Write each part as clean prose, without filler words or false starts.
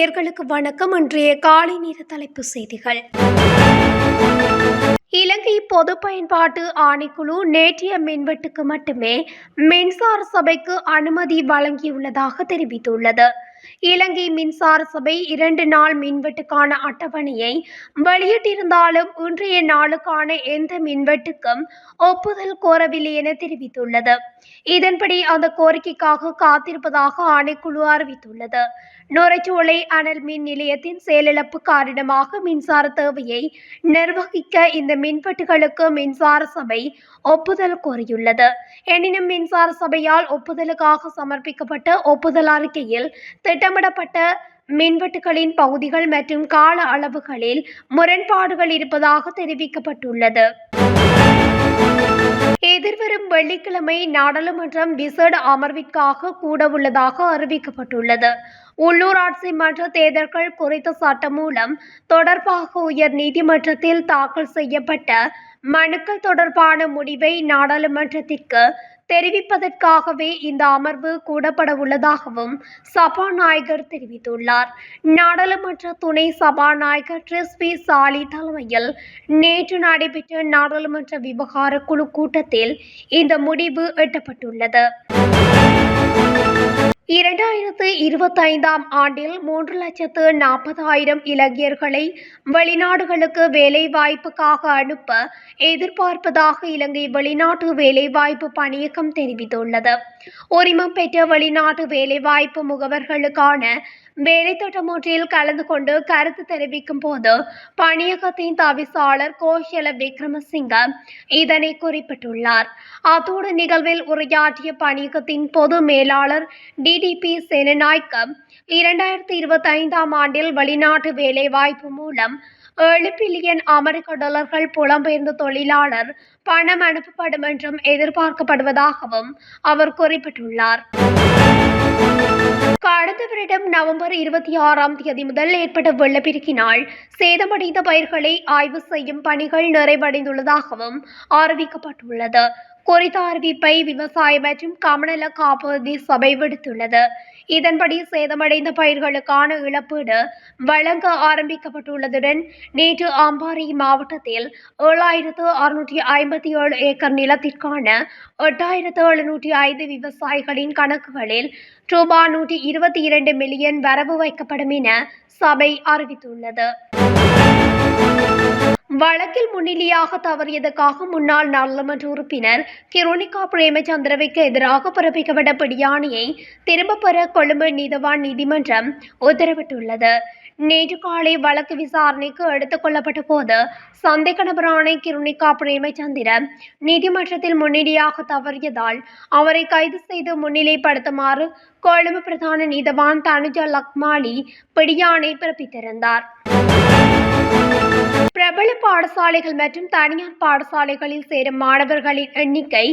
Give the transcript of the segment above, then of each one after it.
நேயர்களுக்கு வணக்கம். இன்றைய காலை நேர தலைப்பு செய்திகள். இலங்கை பொது பயன்பாட்டு ஆணைக்குழு நேற்றைய மின்வெட்டுக்கு மட்டுமே மின்சார சபைக்கு அனுமதி வழங்கியுள்ளதாக தெரிவித்துள்ளது. இலங்கை மின்சார சபை 2 நாள் மின்வெட்டுக்கான அட்டவணையை வெளியிட்டிருந்தாலும் இன்றைய நாளுக்கான எந்த மின்வெட்டுக்கும் ஒப்புதல் கோரவில்லை என தெரிவித்துள்ளது. இதன்படி அந்த கோரிக்கைக்காக காத்திருப்பதாக ஆணைக்குழு அறிவித்துள்ளது. நுரைச்சோலை அனல் மின் நிலையத்தின் செயலிழப்பு காரணமாக மின்சார தேவையை நிர்வகிக்க இந்த மின்வெட்டுகளுக்கு மின்சார சபை ஒப்புதல் கோரியுள்ளது. எனினும் மின்சார சபையால் ஒப்புதலுக்காக சமர்ப்பிக்கப்பட்ட ஒப்புதல் அறிக்கையில் திட்டமிடப்பட்ட மின்வெட்டுகளின் பகுதிகள் மற்றும் கால அளவுகளில் முரண்பாடுகள் இருப்பதாக தெரிவிக்கப்பட்டுள்ளது. எதிர்வரும் வெள்ளிக்கிழமை நாடாளுமன்றம் விசேட அமர்விற்காக கூடவுள்ளதாக அறிவிக்கப்பட்டுள்ளது. உள்ளூராட்சி மன்ற தேர்தல்கள் குறித்த சட்டமூலம் தொடர்பாக உயர் நீதிமன்றத்தில் தாக்கல் செய்யப்பட்ட மனுக்கள் தொடர்பான முடிவை நாடாளுமன்றத்திற்கு தெரிவிப்பதற்காகவே இந்த அமர்வு கூடப்பட உள்ளதாகவும் சபாநாயகர் தெரிவித்துள்ளார். நாடாளுமன்ற துணை சபாநாயகர் ட்ரிஸ்வி சாலி தலைமையில் நேற்று நடைபெற்ற நாடாளுமன்ற விவகார குழு கூட்டத்தில் இந்த முடிவு எட்டப்பட்டுள்ளது. 2025ஆம் ஆண்டில் 3,40,000 இலங்கையர்களை வெளிநாடுகளுக்கு வேலைவாய்ப்புக்காக அனுப்ப எதிர்பார்ப்பதாக இலங்கை வெளிநாட்டு வேலைவாய்ப்பு பணியகம் தெரிவித்துள்ளது. உரிமம் பெற்ற வெளிநாட்டு வேலைவாய்ப்பு முகவர்களுக்கான வேலைத்திட்டம் ஒன்றில் கலந்து கொண்டு கருத்து தெரிவிக்கும் போது பணியகத்தின் தவிசாளர் கோஷல விக்ரமசிங்க இதனை குறிப்பிட்டுள்ளார். அத்தோடு நிகழ்வில் உரையாற்றிய பணியகத்தின் பொது மேலாளர் டிடிபி சேனநாயக்க 2025ஆம் ஆண்டில் வெளிநாட்டு வேலைவாய்ப்பு மூலம் 7 பில்லியன் அமெரிக்க டாலர்கள் புலம்பெயர்ந்த தொழிலாளர் பணம் அனுப்பப்படும் என்றும் எதிர்பார்க்கப்படுவதாகவும் அவர் குறிப்பிட்டுள்ளார். கடந்த வருடம் நவம்பர் 26ஆம் தேதி முதல் ஏற்பட்ட வெள்ளப்பெருக்கினால் சேதமடைந்த பயிர்களை ஆய்வு செய்யும் பணிகள் நிறைவடைந்துள்ளதாகவும் அறிவிக்கப்பட்டுள்ளது. குறித்த அறிவிப்பை விவசாய மற்றும் கமநல காப்புறுதி சபை விடுத்துள்ளது. இதன்படி சேதமடைந்த பயிர்களுக்கான இழப்பீடு வழங்க ஆரம்பிக்கப்பட்டுள்ளதுடன் நேற்று அம்பாறை மாவட்டத்தில் 7,657 ஏக்கர் நிலத்திற்கான 8,705 விவசாயிகளின் கணக்குகளில் ரூபாய் 122 மில்லியன் வரவு வைக்கப்படும் என சபை அறிவித்துள்ளது. வழக்கில் முன்னிலையாக தவறியதற்காக முன்னாள் நாடாளுமன்ற உறுப்பினர் கிருணிகா பிரேமச்சந்திரவுக்கு எதிராக பிறப்பிக்கப்பட்ட பிடியாணையை திரும்பப் பெற கொழும்பு நீதவான் நீதிமன்றம் உத்தரவிட்டுள்ளது. நேற்று காலை வழக்கு விசாரணைக்கு எடுத்துக் கொள்ளப்பட்ட போது சந்தேக நபரான கிருணிகா பிரேமச்சந்திர நீதிமன்றத்தில் முன்னிலையாக தவறியதால் அவரை கைது செய்து முன்னிலைப்படுத்துமாறு கொழும்பு பிரதான நீதவான் தனுஜா லக்மாலி பிடியாணை பிறப்பித்திருந்தார். பிரபல பாடசாலைகள் மற்றும் தனியார் பாடசாலைகளில் சேரும் மாணவர்களின் எண்ணிக்கை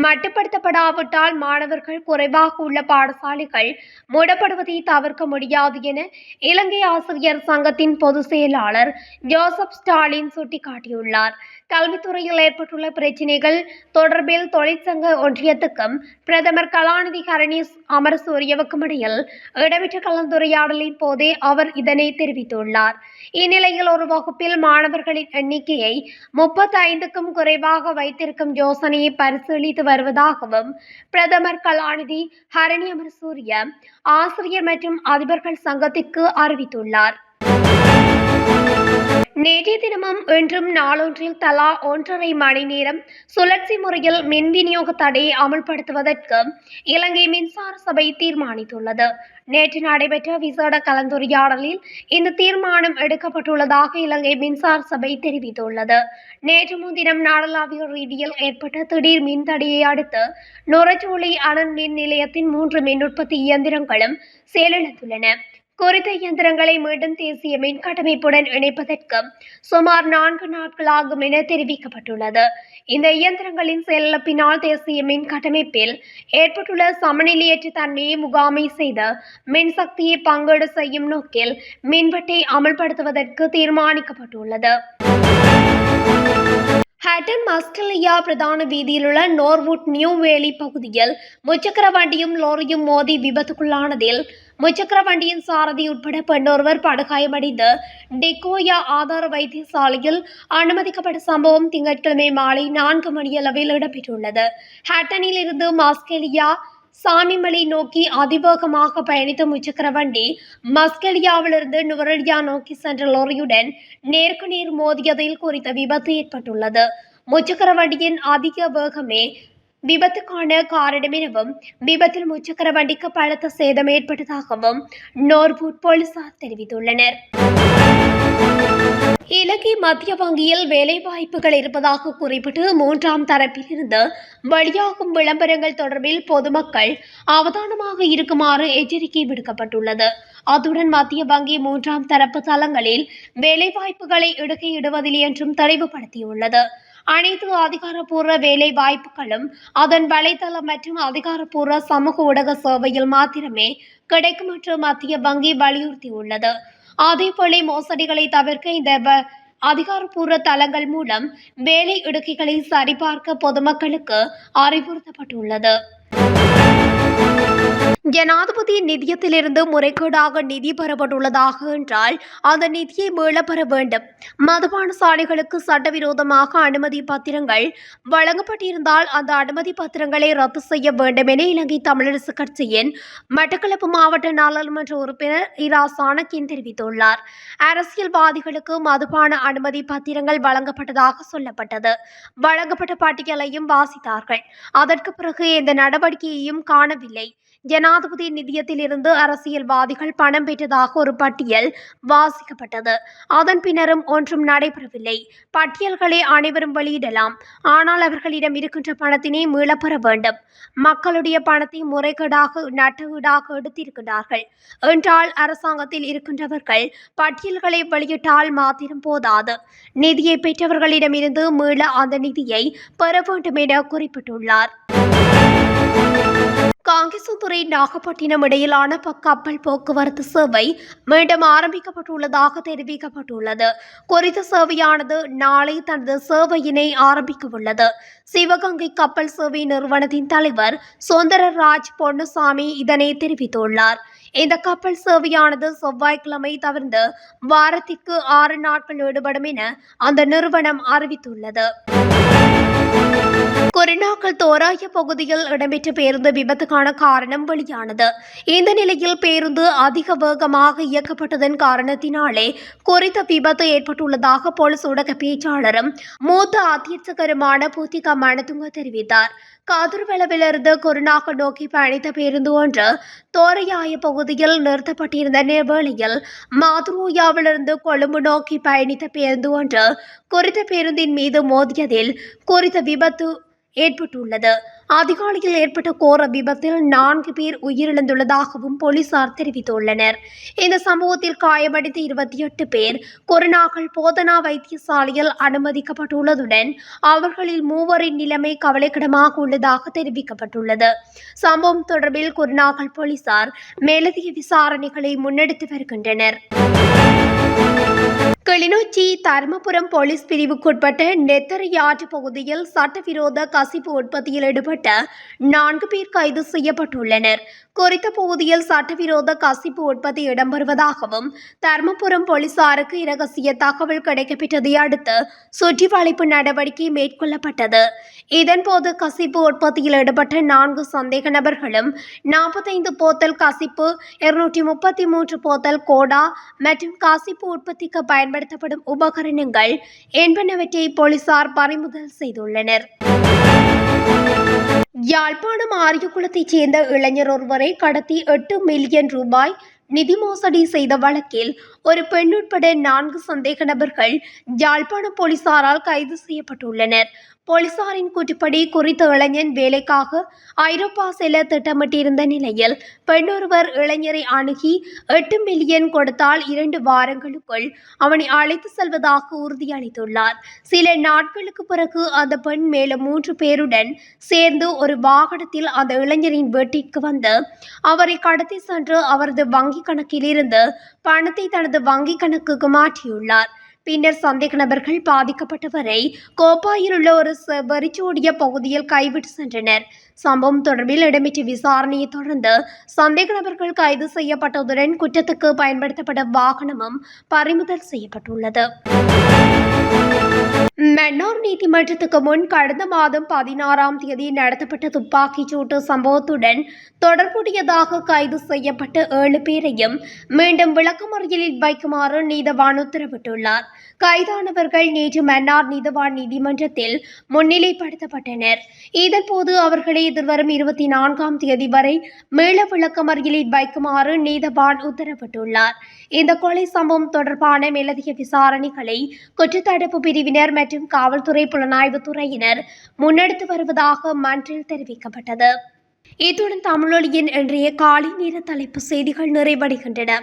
மட்டுப்படுத்தப்படாவிட்டால் மாணவர்கள் குறைவாக உள்ள பாடசாலைகள் மூடப்படுவதை தவிர்க்க முடியாது என இலங்கை ஆசிரியர் சங்கத்தின் பொதுச் செயலாளர் ஜோசப் ஸ்டாலின் சுட்டிக்காட்டியுள்ளார். கல்வித்துறையில் ஏற்பட்டுள்ள பிரச்சினைகள் தொடர்பில் தொழிற்சங்க ஒன்றியத்துக்கும் பிரதமர் கலாநிதி ஹரணீஸ் அமரசூரியவுக்கும் இடையில் இடம்பெற்ற கலந்துரையாடலின் போதே அவர் இதனை தெரிவித்துள்ளார். இந்நிலையில் ஒரு வகுப்பில் மாணவர்களின் எண்ணிக்கையை 35க்கும் குறைவாக வைத்திருக்கும் யோசனையை பரிசீலித்து வருவதாகவும் பிரதமர் கலாநிதி ஹரணி அமரசூரிய ஆசிரியர் மற்றும் அதிபர்கள் சங்கத்திற்கு அறிவித்துள்ளார். நேற்றைய தினமும் இன்றும் நாளொன்றில் தலா 1.5 மணி நேரம் சுழற்சி முறையில் மின் விநியோக தடையை அமல்படுத்துவதற்கு இலங்கை மின்சார சபை தீர்மானித்துள்ளது. நேற்று நடைபெற்ற விசேட கலந்துரையாடலில் இந்த தீர்மானம் எடுக்கப்பட்டுள்ளதாக இலங்கை மின்சார சபை தெரிவித்துள்ளது. நேற்று முன்தினம் நாடளாவிய ரீதியில் ஏற்பட்ட திடீர் மின் தடையை அடுத்து நுரைச்சோலை அனல் மின் நிலையத்தின் 3 மின் உற்பத்தி இயந்திரங்களும் செயலிழந்துள்ளன. குறித்த இயந்திரங்களை மீண்டும் தேசிய மின் கட்டமைப்புடன் இணைப்பதற்கு சுமார் 4 நாட்கள் ஆகும் என தெரிவிக்கப்பட்டுள்ளது. இந்த இயந்திரங்களின் செயலிழப்பினால் தேசிய மின் கட்டமைப்பில் ஏற்பட்டுள்ள சமநிலையற்ற தன்மையை முகாமை செய்து மின்சக்தியை பங்கீடு செய்யும் நோக்கில் மின்வெட்டை அமல்படுத்துவதற்கு தீர்மானிக்கப்பட்டுள்ளது. ஹட்டன் மஸ்கலியா பிரதான வீதியில் உள்ள நோர்வுட் நியூ வேலி பகுதியில் முச்சக்கர வண்டியும் லோரியும் மோதி விபத்துக்குள்ளானதில் முச்சக்கர வண்டியின் சாரதி உட்பட பெண்ணொருவர் படுகாயமடைந்து டிக்கோயா ஆதார வைத்தியசாலையில் அனுமதிக்கப்பட்ட சம்பவம் திங்கட்கிழமை மாலை 4 மணியளவில் இடம்பெற்றுள்ளது. ஹட்டனில் இருந்து மஸ்கெலியா சாமிமலை நோக்கி அதிவேகமாக பயணித்த முச்சக்கர வண்டி மஸ்கெலியாவிலிருந்து நுவரெலியா நோக்கி சென்ற லோரியுடன் நேருக்கு நேர் மோதியதில் குறித்த விபத்து ஏற்பட்டுள்ளது. முச்சக்கர வண்டியின் அதிக வேகமே விபத்துக்கான காரணம் எனவும் விபத்தில் முச்சக்கர வண்டிக்கு பலத்த சேதம் ஏற்பட்டதாகவும் நோர்வுட் போலீசார் தெரிவித்துள்ளனர். இலங்கை மத்திய வங்கியில் வேலைவாய்ப்புகள் இருப்பதாக குறிப்பிட்டு 3ஆம் தரப்பில் இருந்து வெளியாகும் விளம்பரங்கள் தொடர்பில் பொதுமக்கள் அவதானமாக இருக்குமாறு எச்சரிக்கை விடுக்கப்பட்டுள்ளது. அத்துடன் மத்திய வங்கி 3ஆம் தரப்பு தளங்களில் வேலைவாய்ப்புகளை இடுகையிடுவதில்லை என்றும் தெளிவுபடுத்தியுள்ளது. அனைத்து அதிகாரப்பூர்வ வேலை வாய்ப்புகளும் அதன் வலைதளம் மற்றும் அதிகாரப்பூர்வ சமூக ஊடக சேவையில் மாத்திரமே கிடைக்கும் என்று மத்திய வங்கி வலியுறுத்தியுள்ளது. அதேபோல மோசடிகளை தவிர்க்க இந்த அதிகாரப்பூர்வ தளங்கள் மூலம் வேலை இடுகைகளை சரிபார்க்க பொதுமக்களுக்கு அறிவுறுத்தப்பட்டுள்ளது. ஜனாதிபதி நிதியத்திலிருந்து முறைகேடாக நிதி பெறப்பட்டுள்ளதாக என்றால் அந்த நிதியை மீளப்பெற வேண்டும். மதுபான சாலைகளுக்கு சட்டவிரோதமாக அனுமதி பத்திரங்கள் வழங்கப்பட்டிருந்தால் அந்த அனுமதி பத்திரங்களை ரத்து செய்ய வேண்டும் என இலங்கை தமிழரசு கட்சியின் மட்டக்களப்பு மாவட்ட நாடாளுமன்ற உறுப்பினர் இரா சாணக்கியன் தெரிவித்துள்ளார். அரசியல்வாதிகளுக்கு மதுபான அனுமதி பத்திரங்கள் வழங்கப்பட்டதாக சொல்லப்பட்டது. வழங்கப்பட்ட பட்டியலையும் வாசித்தார்கள். அதற்கு பிறகு எந்த நடவடிக்கையையும் காணவில்லை. ஜனாதிபதி நிதியத்தில் இருந்து அரசியல்வாதிகள் பணம் பெற்றதாக ஒரு பட்டியல் வாசிக்கப்பட்டது. அதன் பின்னரும் ஒன்றும் நடைபெறவில்லை. பட்டியல்களை அனைவரும் வெளியிடலாம், ஆனால் அவர்களிடம் இருக்கின்ற பணத்தினை மீளப்பெற வேண்டும். மக்களுடைய பணத்தை முறைகேடாக நட்டஈடாக எடுத்திருக்கிறார்கள் என்றால் அரசாங்கத்தில் இருக்கின்றவர்கள் பட்டியல்களை வெளியிட்டால் மாத்திரம் போதாது. நிதியை பெற்றவர்களிடமிருந்து மீள அந்த நிதியை பெற வேண்டும் என குறிப்பிட்டுள்ளார். காங்கேசன்துறை நாகப்பட்டினம் இடையிலான கப்பல் போக்குவரத்து சேவை மீண்டும் ஆரம்பிக்கப்பட்டுள்ளதாக தெரிவிக்கப்பட்டுள்ளது. குறித்த சேவையானது நாளை தனது சேவையினை ஆரம்பிக்கவுள்ளது. சிவகங்கை கப்பல் சேவை நிறுவனத்தின் தலைவர் சுந்தரராஜ் பொன்னுசாமி இதனை தெரிவித்துள்ளார். இந்த கப்பல் சேவையானது செவ்வாய்க்கிழமை தவிர்த்து வாரத்திற்கு 6 நாட்கள் ஈடுபடும் என அந்த நிறுவனம் அறிவித்துள்ளது. கொரினாக்கல் தோராய பகுதியில் இடம்பெற்ற பேருந்து விபத்துக்கான காரணம் வெளியானது. இந்த நிலையில் பேருந்து அதிக வேகமாக இயக்கப்பட்டதன் காரணத்தினாலே குறித்த விபத்து ஏற்பட்டுள்ளதாக போலீஸ் ஊடக பேச்சாளரும் மூத்த அத்தியட்சகருமான பூத்திகா மணதுங்க தெரிவித்தார். கதிர்வெளவிலிருந்து கொரினாக்கல் நோக்கி பயணித்த பேருந்து ஒன்று தோரையாய பகுதியில் நிறுத்தப்பட்டிருந்த வேளையில் மாதுரோயாவிலிருந்து கொழும்பு நோக்கி பயணித்த பேருந்து ஒன்று குறித்த பேருந்தின் மீது மோதியதில் குறித்த விபத்து ஏற்பட்டுள்ளது. அதிகாலையில் ஏற்பட்ட கோர விபத்தில் 4 பேர் உயிரிழந்துள்ளதாகவும் போலீசார் தெரிவித்துள்ளனர். இந்த சம்பவத்தில் காயமடைந்த 28 பேர் கொரோனாக்கள் போதனா வைத்தியசாலையில் அனுமதிக்கப்பட்டுள்ளதுடன் அவர்களில் 3 நிலைமை கவலைக்கிடமாக உள்ளதாக தெரிவிக்கப்பட்டுள்ளது. சம்பவம் தொடர்பில் கொரோனாக்கள் போலீசார் மேலதிக விசாரணைகளை முன்னெடுத்து வருகின்றனர். கிளிநொச்சி தர்மபுரம் போலீஸ் பிரிவுக்குட்பட்ட நெத்தரையாற்று பகுதியில் சட்டவிரோத கசிப்பு உற்பத்தியில் ஈடுபட்ட 4 பேர் கைது செய்யப்பட்டுள்ளனர். குறித்த பகுதியில் சட்டவிரோத கசிப்பு உற்பத்தி இடம்பெறுவதாகவும் தர்மபுரம் போலீசாருக்கு இரகசிய தகவல் கிடைக்கப்பெற்றதை அடுத்து சுற்றி வளைப்பு நடவடிக்கை மேற்கொள்ளப்பட்டது. இதன்போது கசிப்பு உற்பத்தியில் ஈடுபட்ட 4 சந்தேக நபர்களும் 45 போத்தல் கசிப்பு, 233 போத்தல் கோடா மற்றும் கசிப்பு உற்பத்திக்கு பயன்படுத்தப்படும் உபகரணங்கள் என்பனவற்றை போலீசார் பறிமுதல் செய்துள்ளனர். யாழ்ப்பாணம் ஆரியகுளத்தைச் சேர்ந்த இளைஞர் ஒருவரை கடத்தி 8 மில்லியன் ரூபாய் நிதி மோசடி செய்த வழக்கில் ஒரு பெண் உட்பட 4 சந்தேக நபர்கள் யாழ்ப்பாணம் போலீசாரால் கைது செய்யப்பட்டுள்ளனர். போலீசாரின் கூற்றுப்படி குறித்த இளைஞன் வேலைக்காக ஐரோப்பா செல்ல திட்டமிட்டிருந்த நிலையில் பெண்ணொருவர் இளைஞரை அணுகி 8 மில்லியன் கொடுத்தால் 2 வாரங்களுக்குள் அவனை அழைத்து செல்வதாக உறுதியளித்துள்ளார். சில நாட்களுக்கு பிறகு அந்த பெண் மேலும் 3 பேருடன் சேர்ந்து ஒரு வாகனத்தில் அந்த இளைஞரின் வீட்டிற்கு வந்து அவரை கடத்தி சென்று அவரது வங்கி கணக்கில் இருந்து பணத்தை தனது வங்கி கணக்குக்கு மாற்றியுள்ளார். பின்னர் சந்தேக நபர்கள் பாதிக்கப்பட்டவரை கோப்பாயில் உள்ள ஒரு வெறிச்சோடிய பகுதியில் கைவிட்டு சென்றனர். சம்பவம் தொடர்பில் இடம்பெற்ற விசாரணையை தொடர்ந்து சந்தேக நபர்கள் கைது செய்யப்பட்டதுடன் குற்றத்துக்கு பயன்படுத்தப்பட்ட வாகனமும் பறிமுதல் செய்யப்பட்டுள்ளது. மன்னார் நீதிமன்றத்துக்கு முன் கடந்த மாதம் 16ஆம் தேதி நடத்தப்பட்ட துப்பாக்கிச் சூட்டு சம்பவத்துடன் தொடர்புடையதாக கைது செய்யப்பட்ட 7 பேரையும் மீண்டும் விளக்கமறியலில் வைக்குமாறு நீதவான் உத்தரவிட்டுள்ளார். கைதானவர்கள் நேற்று மன்னார் நீதவான் நீதிமன்றத்தில் முன்னிலைப்படுத்தப்பட்டனர். இதன்போது அவர்களை எதிர்வரும் 24ஆம் தேதி வரை மீள விளக்கமறியலில் வைக்குமாறு நீதவான் உத்தரவிட்டுள்ளார். இந்த கொலை சம்பவம் தொடர்பான மேலதிக விசாரணைகளை குற்றத்தடுப்பு பிரிவினர் மற்றும் காவல்துறை புலனாய்வுத் துறையினர் முன்னெடுத்து வருவதாக மன்றில் தெரிவிக்கப்பட்டது. இத்துடன் தமிழொலியின் இன்றைய காலை நேர தலைப்பு செய்திகள் நிறைவடைகின்றன.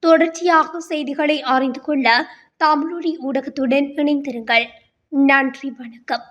தொடர்ச்சியாக செய்திகளை அறிந்து கொள்ள தமிழொலி ஊடகத்துடன் இணைந்திருங்கள். நன்றி, வணக்கம்.